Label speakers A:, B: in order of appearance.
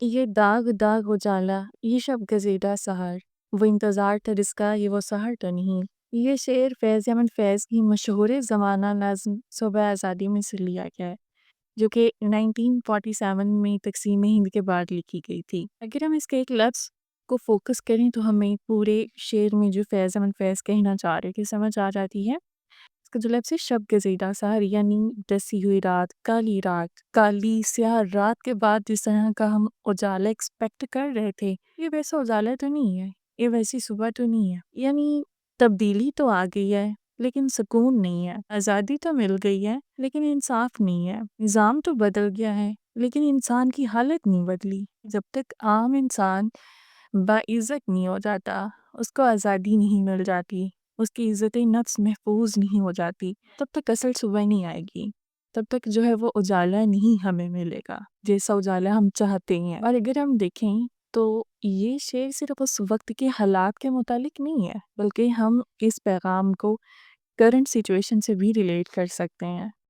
A: یہ داغ داغ اجالا، یہ شب گزیدہ سحر، وہ انتظار تھا جس کا یہ وہ سحر تو نہیں۔ یہ شعر فیض احمد فیض کی مشہور زمانہ نظم صبح آزادی میں سے لیا گیا ہے، جو کہ 1947 میں تقسیم ہند کے بعد لکھی گئی تھی۔ اگر ہم اس کے ایک لفظ کو فوکس کریں تو ہمیں پورے شعر میں جو فیض احمد فیض کہنا چاہ رہے کہ سمجھ آ جاتی ہے۔ اس کا جو لفظ ہے شب گزیدہ سحر، یعنی ڈسی ہوئی رات، کالی سیاہ رات کے بعد جس طرح کا ہم اجالا ایکسپیکٹ کر رہے تھے، یہ ویسا اجالا تو نہیں ہے، یہ ویسی صبح تو نہیں ہے۔ یعنی تبدیلی تو آ گئی ہے لیکن سکون نہیں ہے، آزادی تو مل گئی ہے لیکن انصاف نہیں ہے، نظام تو بدل گیا ہے لیکن انسان کی حالت نہیں بدلی۔ جب تک عام انسان باعزت نہیں ہو جاتا، اس کو آزادی نہیں مل جاتی، اس کی عزت نفس محفوظ نہیں ہو جاتی، تب تک اصل صبح نہیں آئے گی، تب تک جو ہے وہ اجالا نہیں ہمیں ملے گا جیسا اجالا ہم چاہتے ہیں۔ اور اگر ہم دیکھیں تو یہ شعر صرف اس وقت کے حالات کے متعلق نہیں ہے، بلکہ ہم اس پیغام کو کرنٹ سچویشن سے بھی ریلیٹ کر سکتے ہیں۔